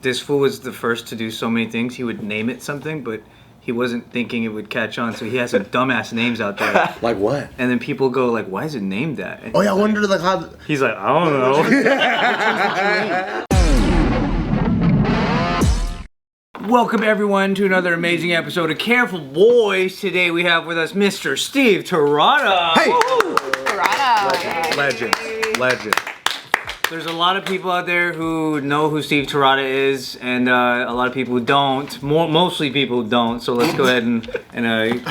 This fool was the first to do so many things. He would name it something, but he wasn't thinking it would catch on, so he has some dumbass names out there. Like what? And then people go like, why is it named that? And oh yeah, I wonder like how... He's like, I don't know. Welcome everyone to another amazing episode of Careful Boys. Today we have with us Mr. Steve Terada. Hey! Terada. Legend. There's a lot of people out there who know who Steve Terada is, and a lot of people who don't. Mostly people who don't. So let's go ahead and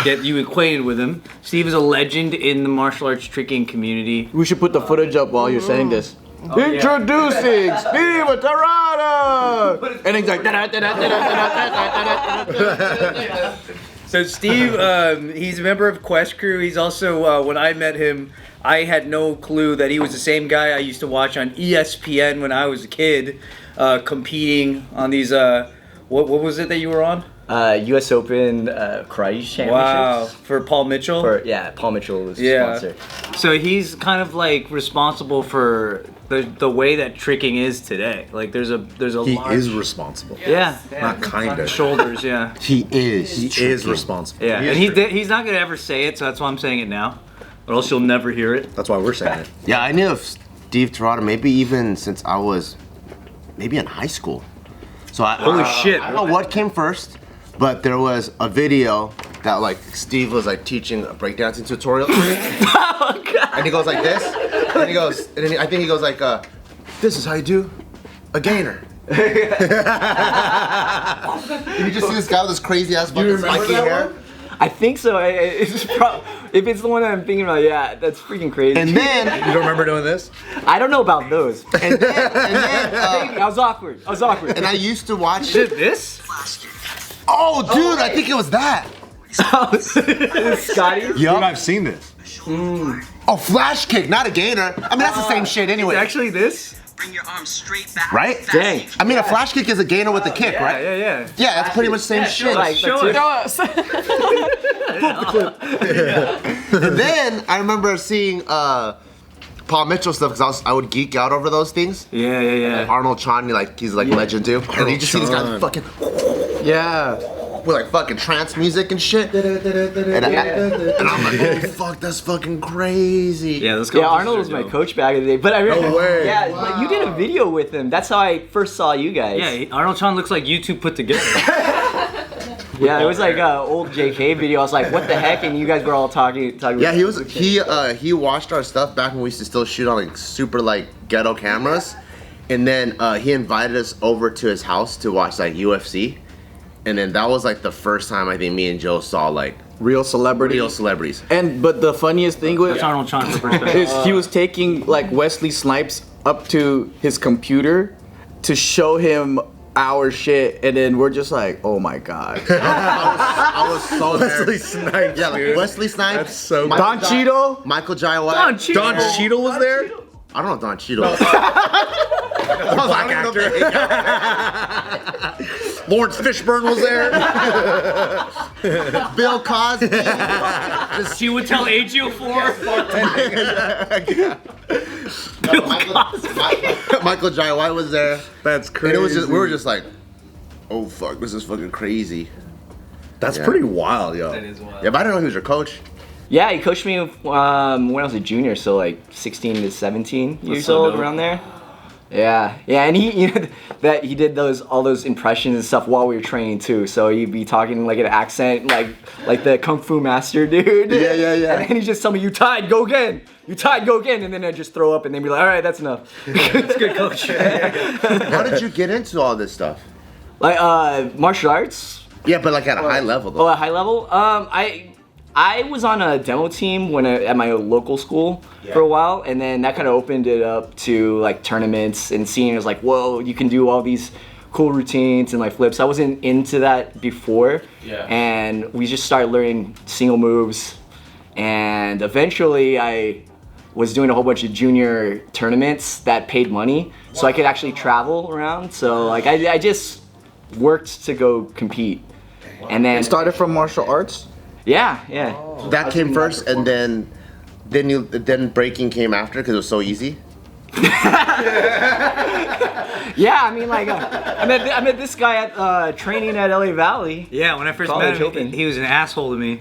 get you acquainted with him. Steve is a legend in the martial arts tricking community. We should put the footage up while you're saying this. Oh, Introducing Steve Terada! And he's like, So Steve, he's a member of Quest Crew. He's also, when I met him, I had no clue that he was the same guy I used to watch on ESPN when I was a kid, competing on these, what was it that you were on? U.S. Open karate championships. Wow, for Paul Mitchell? Paul Mitchell was the sponsor. So he's kind of like responsible for the way that tricking is today. Like there's a He large... is responsible. Yeah. Not kind of. Shoulders, yeah. He is responsible. Yeah, and he's not gonna ever say it, so that's why I'm saying it now. Or else you'll never hear it. That's why we're saying it. Yeah, I knew of Steve Terada maybe even since I was maybe in high school. So Holy shit. I don't know what came first, but there was a video that like Steve was like teaching a breakdancing tutorial. Oh god. And he goes like this. And he goes, and then I think he goes like, this is how you do a gainer. Did you just see this guy with this crazy ass fucking spiky hair? I think so. If it's the one that I'm thinking about, yeah, that's freaking crazy. And then You don't remember doing this? I don't know about those. and then I was awkward. and I used to watch Did this? Oh dude, I think it was that. Scotty? Dude, I've seen this. Oh, flash kick, not a gainer. I mean, that's the same shit anyway. It's actually this? Bring your arms straight back. Right? Dang. I mean, a flash kick is a gainer with a kick, right? Yeah. Yeah, that's pretty much the same shit. Show us. And then I remember seeing Paul Mitchell stuff because I would geek out over those things. Yeah. Arnold Chani, like he's like legend too. And you just see this guy fucking Yeah. with like fucking trance music and shit. And I'm like, oh fuck, that's fucking crazy. Yeah, let's go. Yeah, Arnold was my coach back in the day. But I remember, No way. yeah, like, you did a video with him. That's how I first saw you guys. Yeah, Arnold Chan looks like you two put together. Yeah, it was like an old JK video. I was like, what the heck? And you guys were all talking. Yeah, he watched our stuff back when we used to still shoot on like super like ghetto cameras. And then he invited us over to his house to watch like UFC. And then that was like the first time I think me and Joe saw like Real celebrity. real celebrities. But the funniest thing was That's Arnold Chan for perspective. is he was taking like Wesley Snipes up to his computer to show him our shit, and then we're just like, oh my god. I was so Wesley Snipes. Yeah, like dude. Wesley Snipes. That's so Michael Don Cheadle? Michael Jai White. Don Cheadle. Don Cheadle was there? I don't know Don Cheadle. Black actor. Lawrence Fishburne was there. Bill Cosby. She would tell Ejiofor. Michael Jai White was there. That's And crazy. it was just, we were just like, oh fuck, this is fucking crazy. That's Yeah. pretty wild, yo. Yeah, but I didn't know he was your coach. Yeah, he coached me when I was a junior, so like 16 to 17 years so old, dope. around there. Yeah, and he he did all those impressions and stuff while we were training too. So he'd be talking like an accent, like the kung fu master dude. Yeah. And then he'd just tell me, "You tied, go again. You tied, go again." And then I'd just throw up, and they'd be like, "All right, that's enough." That's good coach. How did you get into all this stuff? Like martial arts. Yeah, but like at a high level Oh, though. at high level. I was on a demo team at my local school for a while, and then that kind of opened it up to like tournaments and seeing it was like, whoa, you can do all these cool routines and like flips. I wasn't into that before, and we just started learning single moves, and eventually I was doing a whole bunch of junior tournaments that paid money, so I could actually travel around. So like I just worked to go compete, and then Started from martial arts? yeah. That came first, and then breaking came after because it was so easy. Yeah, I mean, like, I met this guy at training at LA Valley. Yeah, when I first College met him, Open. he was an asshole to me.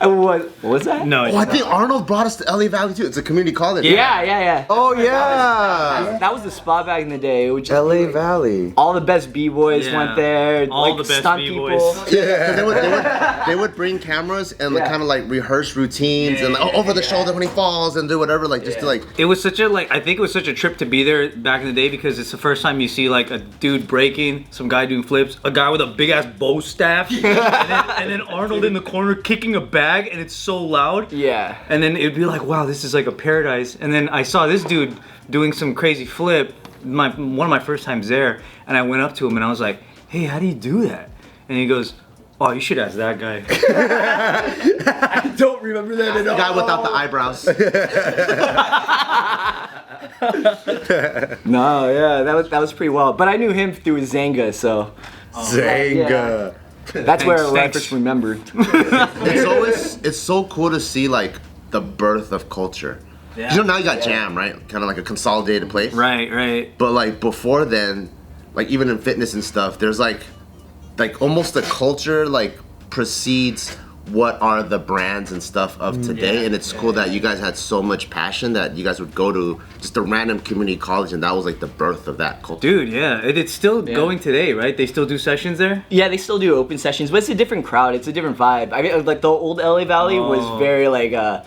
What was that? No. Oh, I think Arnold brought us to LA Valley too. It's a community college. Yeah. Oh yeah. That was the spot back in the day. It was just LA Valley. all the best b-boys Yeah. went there. All like, the best stunt b-boys. people. Yeah. They would bring cameras and Yeah. kind of like rehearse routines and like, over the shoulder when he falls and do whatever, like just to like. It was such a I think it was such a trip to be there back in the day because it's the first time you see like a dude breaking, some guy doing flips, a guy with a big ass bow staff, and then Arnold in the corner kicking a bag, and it's so loud. Yeah. And then it'd be like, wow, this is like a paradise. And then I saw this dude doing some crazy flip, one of my first times there, and I went up to him and I was like, hey, how do you do that? And he goes, oh, you should ask that guy. I don't remember that at The all. guy without the eyebrows. No, yeah, that was pretty wild. But I knew him through Zanga, so Zanga. that's where I Thanks. first remembered. It's so cool to see like the birth of culture. Yeah. You know, now you got Jam, right? Kind of like a consolidated place. Right. But like before then, like even in fitness and stuff, there's like almost the culture like precedes what are the brands and stuff of today. And it's cool that you guys had so much passion that you guys would go to just a random community college, and that was like the birth of that culture. Dude, yeah. It's still going today, right? They still do sessions there? Yeah, they still do open sessions, but it's a different crowd. It's a different vibe. I mean, like the old LA Valley was very like a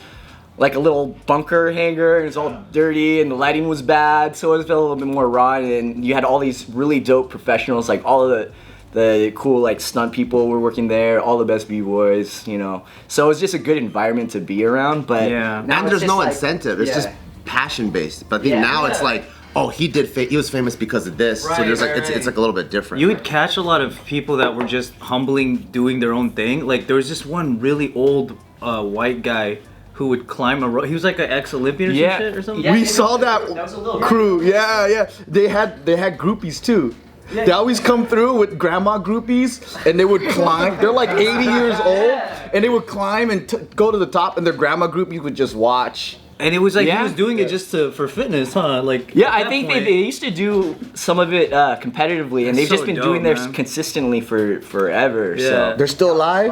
little bunker hangar, and it's all dirty, and the lighting was bad, so it felt a little bit more raw. And you had all these really dope professionals, like all of the cool like stunt people were working there, all the best b-boys, you know. So it was just a good environment to be around. But Yeah. now And it's there's just no like- incentive. It's yeah. just passion based. But I think Yeah. now it's like, oh, he was famous because of this. So there's like it's like a little bit different. You would catch a lot of people that were just humbling, doing their own thing. Like there was this one really old white guy who would climb a rope. He was like an ex-Olympian or Yeah. some shit or something. Yeah. We saw that was a little crew. Yeah. They had groupies too. They always come through with grandma groupies, and they would climb. They're like 80 years old, and they would climb and go to the top, and their grandma groupies would just watch. And it was like Yeah. he was doing it just for fitness, huh? Like Yeah, at I that think point- they used to do some of it competitively, and they've so just been dope, doing theirs man. consistently for forever. Yeah. So They're still alive?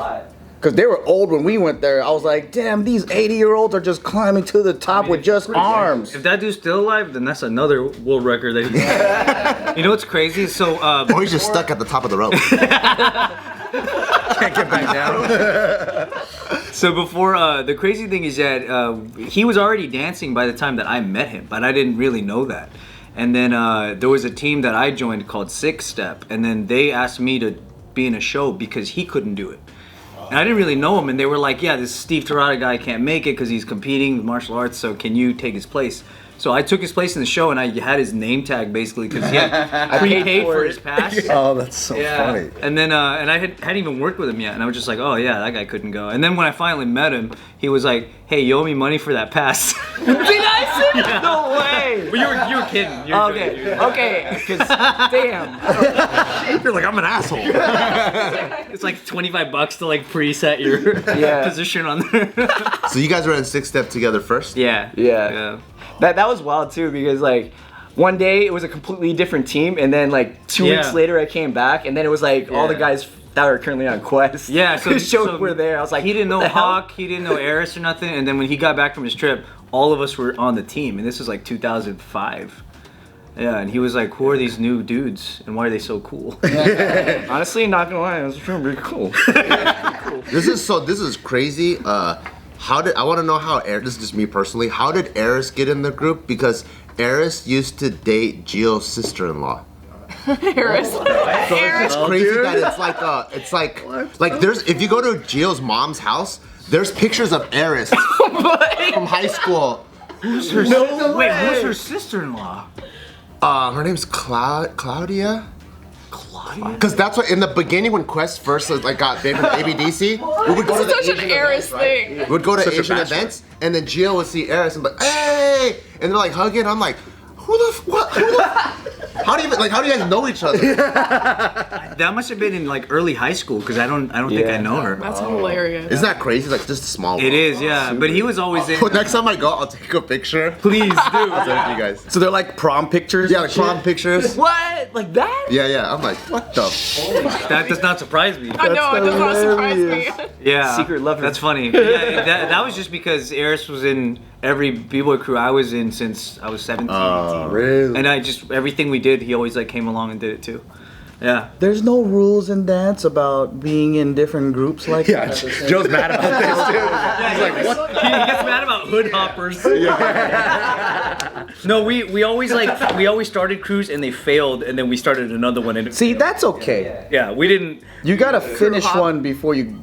Because they were old when we went there. I was like, damn, these 80-year-olds are just climbing to the top with just arms. If that dude's still alive, then that's another world record that he You know what's crazy? So or he's just stuck at the top of the rope. Can't get back down. So before, the crazy thing is that he was already dancing by the time that I met him, but I didn't really know that. And then there was a team that I joined called Six Step, and then they asked me to be in a show because he couldn't do it. And I didn't really know him, and they were like, yeah, this Steve Terada guy can't make it because he's competing with martial arts, so can you take his place? So I took his place in the show, and I had his name tag basically because he had prepaid for his pass. Oh, that's so funny. And then and I hadn't even worked with him yet, and I was just like, oh yeah, that guy couldn't go. And then when I finally met him, he was like, hey, you owe me money for that pass. did I say that? No way. But you were kidding. You were kidding. Okay, because damn. You're like, I'm an asshole. It's like $25 to like preset your Yeah. position on there. So you guys were in Six Step together first? Yeah. Yeah. That was wild too, because like one day it was a completely different team, and then like 2 Yeah. weeks later I came back, and then it was like all the Yeah. guys that are currently on Quest. Yeah, so the show so were there. I was like, he didn't know what the hell? Hawk, he didn't know Eris or nothing. And then when he got back from his trip, all of us were on the team, and this was like 2005. Yeah, and he was like, "Who are these new dudes, and why are they so cool?" Honestly, not gonna lie, it was pretty cool. This is crazy. I want to know how this is just me personally. How did Eris get in the group? Because Eris used to date Gio's sister-in-law. Harris. So it's crazy that it's like there's if you go to Gio's mom's house, there's pictures of Eris from high school. Who's her sister-in-law? Her name's Claudia. Because that's what in the beginning when Quest first like got big from ABDC, we would go to the Such an Asian Eris events, right? thing. We would go to Such a Asian bachelor. events, and then Gio would see Eris and be like, "Hey!" and they're like hugging. I'm like, What? How do you guys know each other? That must have been in like early high school because I don't think I know her. That's hilarious. Isn't that crazy? Like just a small world. It is, yeah. But he was always in. Next time I go, I'll take a picture. Please do. I'll send it to you guys. So they're like prom pictures? Yeah, like prom pictures. What? Like that? Yeah. I'm like, what the? That does not surprise me. I know, it does not surprise me. Yeah, Secret lover. That's funny. Yeah, that was just because Eris was in every b-boy crew I was in since I was 17. 18. Really? And I just everything we did, he always like came along and did it too. Yeah. There's no rules in dance about being in different groups like Yeah, that. Joe's mad about this, dude. He's like, what? He gets mad about hood hoppers. No, we always started crews and they failed, and then we started another one. And See, that's okay. yeah, we didn't. You gotta finish one before you.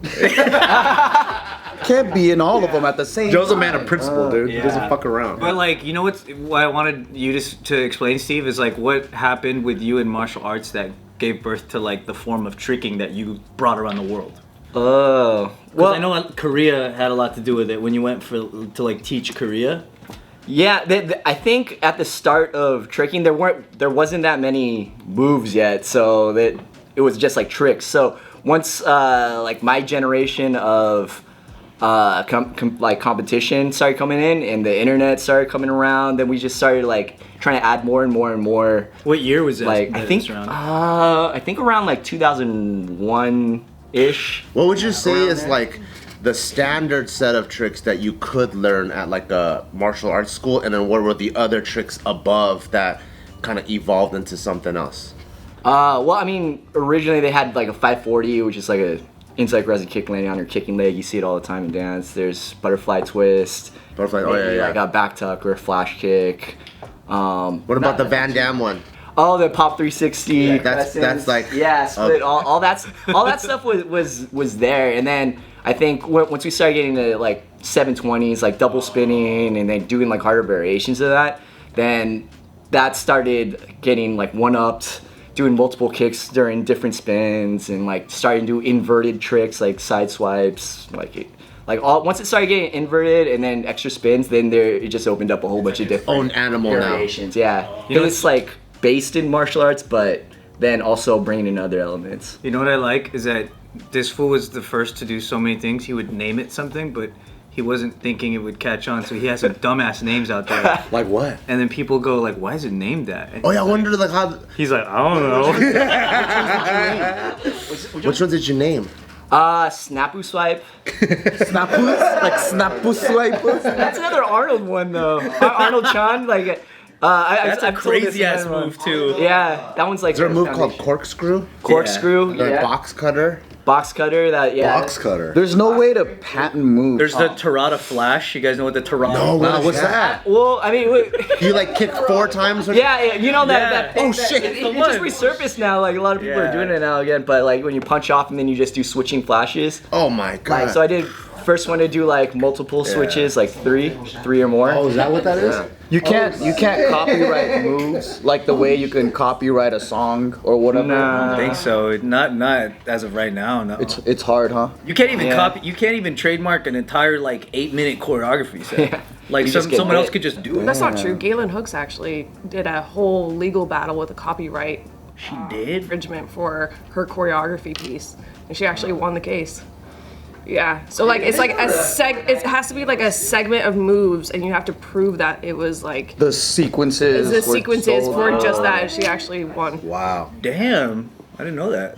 Can't be in all of them at the same Joe's a time. man of principle, dude. He doesn't Yeah. fuck around. But like, you know what I wanted you to explain, Steve, is like what happened with you in martial arts that gave birth to like the form of tricking that you brought around the world. Oh. Well, I know Korea had a lot to do with it when you went to like teach Korea. Yeah, I think at the start of tricking there wasn't that many moves yet, so that it was just like tricks. So once like my generation of like competition started coming in and the internet started coming around, then we just started like trying to add more and more and more. What year was that? Like that I think around like 2001-ish. What would you say is like the standard set of tricks that you could learn at like a martial arts school, and then what were the other tricks above that kind of evolved into something else? Well, I mean, originally they had like a 540, which is like a inside resin kick landing on your kicking leg. You see it all the time in dance. There's butterfly twist. Butterfly, oh yeah, yeah. Like a back tuck or a flash kick. What about the Van Damme one? Oh, the pop 360. Yeah, that's like split. All that stuff was there, and then I think once we started getting to like 720s, like double spinning, and then doing like harder variations of that, then that started getting like one-upped, doing multiple kicks during different spins, and like starting to do inverted tricks like side swipes, once it started getting inverted and then extra spins, then it just opened up a whole bunch of different own animal variations. Yeah, You know, it's like based in martial arts, but then also bringing in other elements. You know what I like is that this fool was the first to do so many things. He would name it something, but he wasn't thinking it would catch on, so he has some dumbass names out there. Like what? And then people go like, "Why is it named that?" And Oh yeah, I wonder like how. he's like, "I don't know." Which ones did you name? Snapu swipe. Snappus? Like snapu swipers? That's another Arnold one though. Arnold Chan, like. That's a I've told this crazy ass in another move one. too. Yeah, that one's like. Is there a move called corkscrew? corkscrew? Or Yeah. box cutter? Box cutter. That yeah. Box cutter. There's no way to patent moves. There's the Terada flash. You guys know what the Terada? No, Wow, what's that? Well, I mean, You like kick 4 times? yeah, you know that. Yeah. that thing Oh, that- shit, It, the it just one. resurfaced now. Like a lot of people Yeah. are doing it now again. But like when you punch off and then you just do switching flashes. Oh my god. Like so, I did first one to do like multiple switches, like three or more. Oh, is that what that is? You can't copyright moves like the way you can copyright a song or whatever. I don't think so. Not as of right now. No. It's hard, huh? You can't even Yeah. copy. You can't even trademark an entire like 8-minute choreography set. Yeah. Like You just get someone else hit. could just do it. That's not true. Galen Hooks actually did a whole legal battle with a copyright She did. infringement for her choreography piece, and she actually won the case. Yeah. So like it's like it has to be like a segment of moves, and you have to prove that it was like The sequences. the were sequences sold for out. just that, and she actually won. Wow. Damn. I didn't know that.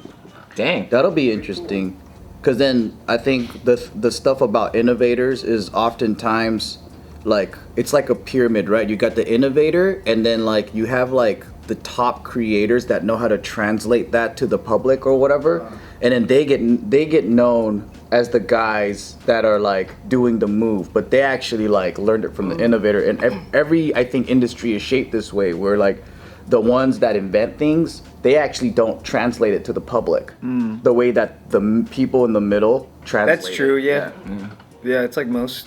Dang. That'll be interesting, because then I think the stuff about innovators is oftentimes like it's like a pyramid, right? You got the innovator, and then like you have like the top creators that know how to translate that to the public or whatever, and then they get known as the guys that are like doing the move, but they actually like learned it from the innovator. And every I think industry is shaped this way, where like the ones that invent things, they actually don't translate it to the public the way that the people in the middle translate. That's true. it. Yeah. Yeah. It's like most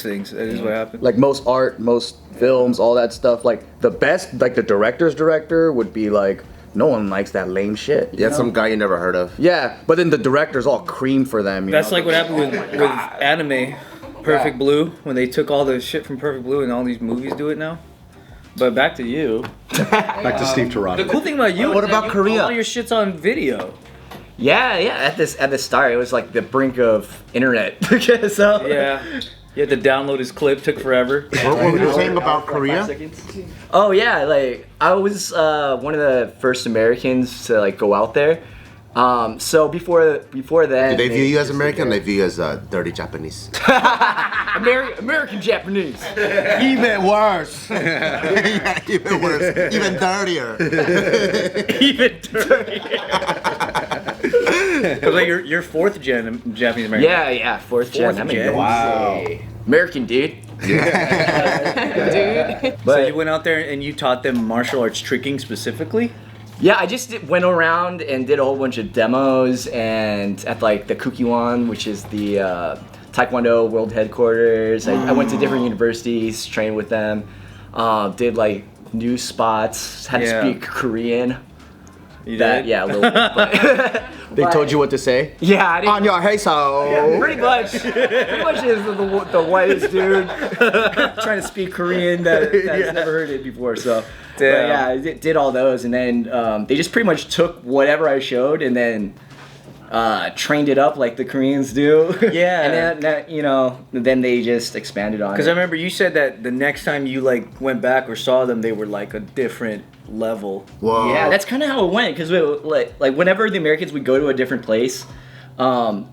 things. That is what happens. Like most art, most films, all that stuff. Like the best, like the director's director would be like, no one likes that lame shit. You had some guy you never heard of. Yeah, but then the director's all cream for them. You That's know? like what happened with anime, Perfect Blue, when they took all the shit from Perfect Blue and all these movies do it now. But back to you. Back to Steve The Terada. cool thing about you What is about that Korea? all your shit's on video. Yeah. At the start, it was like the brink of internet. So Yeah. You had to download his clip, took forever. What were you saying about Korea? Oh yeah, like I was one of the first Americans to like go out there. So before that, Do they view you as American? Or they view you as dirty Japanese. American Japanese. Even worse. Yeah, even worse. Even dirtier. Even Because like you're fourth gen Japanese American. Yeah, fourth gen. Fourth gen. Wow. American dude. Dude. So But you went out there and you taught them martial arts tricking specifically? yeah, I just went around and did a whole bunch of demos and at like the Kwan, which is the Taekwondo world headquarters. I went to different universities, trained with them, did like news spots, had Yeah. to speak Korean. You That did? yeah, a little bit. But, They told you what to say? yeah, I didn't. On your hey so. Pretty much is the whitest dude trying to speak Korean that's never heard it before. So, but Damn. yeah, I did all those, and then they just pretty much took whatever I showed and then trained it up like the Koreans do. Yeah. And then then they just expanded on it. Because I remember you said that the next time you like went back or saw them, they were like a different level. Whoa. Yeah, that's kind of how it went. Because like whenever the Americans would go to a different place,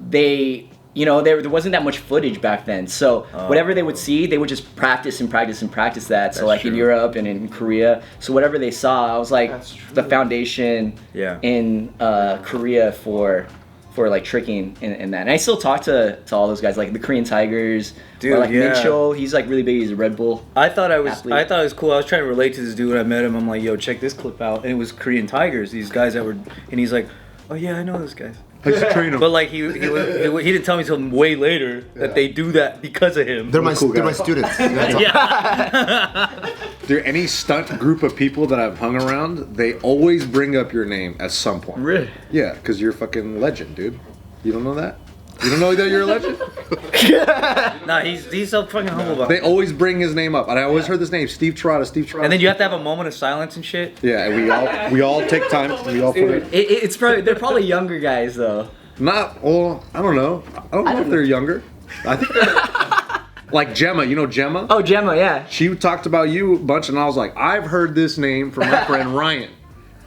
they there wasn't that much footage back then. So whatever they would see, they would just practice and practice and practice that. So like in Europe and in Korea, so whatever they saw, I was like the foundation Yeah. in Korea for like tricking and that. And I still talk to all those guys, like the Korean Tigers, Dude, or like yeah. Mincho. He's like really big. He's a Red Bull. I thought it was cool. I was trying to relate to this dude when I met him. I'm like, yo, check this clip out. And it was Korean Tigers, these guys that were, and he's like, oh yeah, I know those guys. I used to train him. But like he didn't tell me until way later that they do that because of him. They're my Cool they're my guy. students. That's all. There any stunt group of people that I've hung around, they always bring up your name at some point. Really? Yeah, because you're a fucking legend, dude. You don't know that? You don't know that you're a legend? Nah, he's so fucking humble about They it. always bring his name up, and I always heard this name, Steve Terada, Steve Terada. And then you have to have a moment of silence and shit. Yeah, and we all take time. We all put it. It's probably they're probably younger guys though. Not, well, I don't know. I don't know if they're younger. I think they're, like Gemma, you know Gemma? Oh, Gemma, yeah. She talked about you a bunch, and I was like, I've heard this name from my friend Ryan.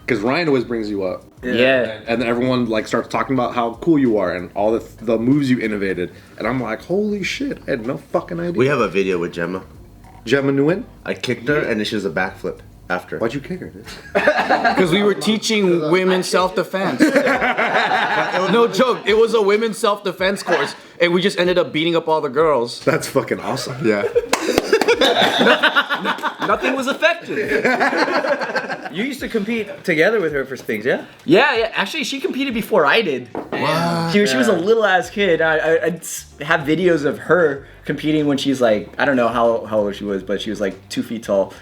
Because Ryan always brings you up. Yeah. And then everyone like starts talking about how cool you are and all the moves you innovated. And I'm like, holy shit, I had no fucking idea. We have a video with Gemma. Gemma Nguyen? I kicked her and then she was a backflip after. Why'd you kick her, dude? Because we were teaching women self-defense. No joke. It was a women's self-defense course, and we just ended up beating up all the girls. That's fucking awesome. Yeah. Nothing was effective. You used to compete together with her for things, yeah? Yeah. Actually, she competed before I did. Wow. She was a little ass kid. I'd have videos of her competing when she's like, I don't know how old she was, but she was like 2 feet tall.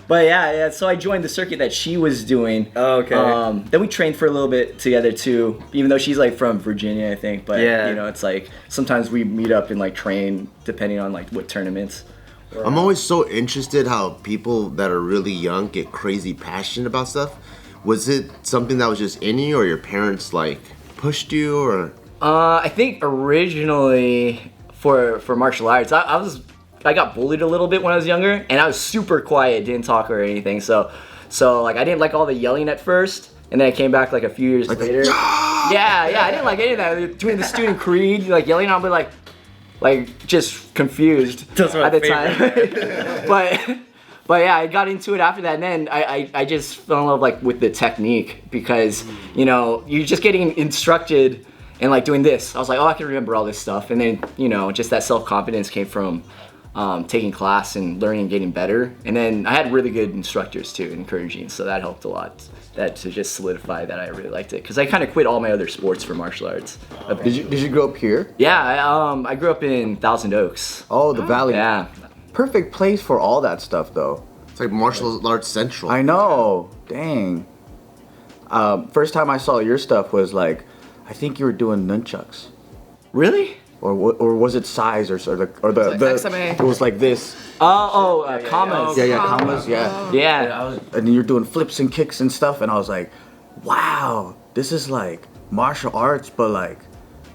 But yeah. So I joined the circuit that she was doing. Oh, okay. Then we trained for a little bit together too, even though she's like from Virginia, I think. But Yeah. it's like sometimes we meet up and like train depending on like what tournaments. I'm always so interested how people that are really young get crazy passionate about stuff. Was it something that was just in you, or your parents like pushed you, or? I think originally for martial arts, I got bullied a little bit when I was younger, and I was super quiet, didn't talk or anything. So like I didn't like all the yelling at first, and then I came back like a few years later. Yeah, I didn't like any of that. Doing the student creed, like yelling, I'll be like just confused Those are my at the time. But yeah, I got into it after that, and then I just fell in love like with the technique because you're just getting instructed and like doing this. I was like, oh, I can remember all this stuff, and then just that self-confidence came from taking class and learning and getting better. And then I had really good instructors too, encouraging, so that helped a lot. That to just solidify that I really liked it because I kind of quit all my other sports for martial arts. Did you grow up here? Yeah, I grew up in Thousand Oaks. Oh, the Valley. Yeah. Perfect place for all that stuff, though. It's like martial arts central. I know. Dang. First time I saw your stuff was like, I think you were doing nunchucks. Really? or was it size or the like XMA. it was like this. Commas. Yeah, commas. Yeah. Yeah. And you're doing flips and kicks and stuff, and I was like, wow, this is like martial arts, but like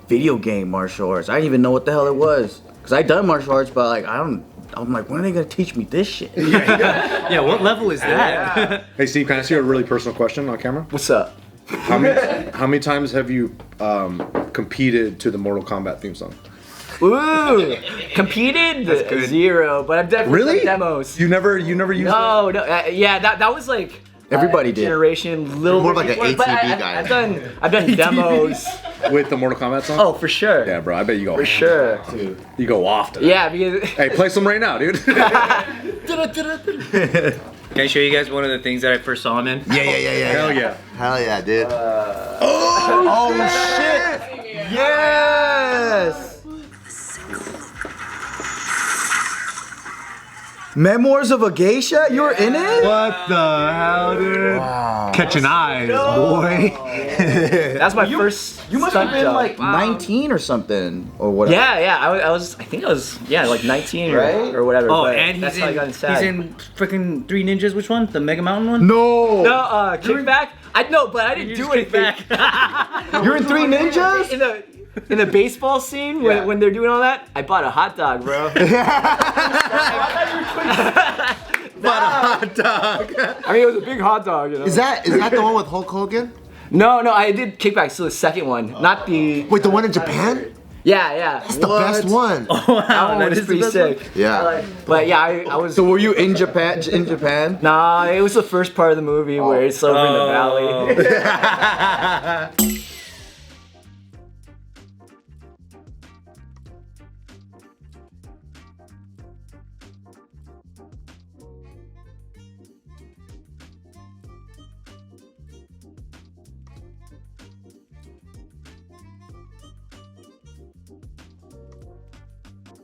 video game martial arts. I didn't even know what the hell it was, cause I done martial arts, but like I'm like, when are they gonna teach me this shit? Yeah, what level is that? Hey Steve, can I ask you a really personal question on camera? What's up? How many times have you competed to the Mortal Kombat theme song? Ooh, competed? Zero, but I've definitely done demos. You never used it? No, yeah, that was like Everybody did. generation, little More like an before, but ATV guy. I've done demos. With the Mortal Kombat song? Oh, for sure. Yeah, bro, I bet you go. For sure. You go off to that. Yeah, because Hey, play some right now, dude. Can I show you guys one of the things that I first saw him in? Yeah. Hell yeah. Hell yeah, dude. Oh shit! Yes! Memoirs of a Geisha? You were in it? What the hell, dude? Wow. Catching eyes, boy. that's my first. You must have stunt been job. like 19 or something, or whatever. Yeah. I think I was like 19 Right? or whatever. Oh, but and that's he's how I got in inside. freaking Three Ninjas. Which one? The Mega Mountain one? No! No, kickback. I know, but I didn't You do just kick anything. You're in Three Ninjas? In the baseball scene when they're doing all that, I bought a hot dog, bro. Hot dog. I mean, it was a big hot dog, you know. Is that the one with Hulk Hogan? No, I did kickback. So the second one, not the. Wait, the one in Japan? Yeah. It's the best one. Wow, That one was pretty sick. Yeah. But yeah, I was. So were you in Japan? Nah, it was the first part of the movie where it's over in the valley.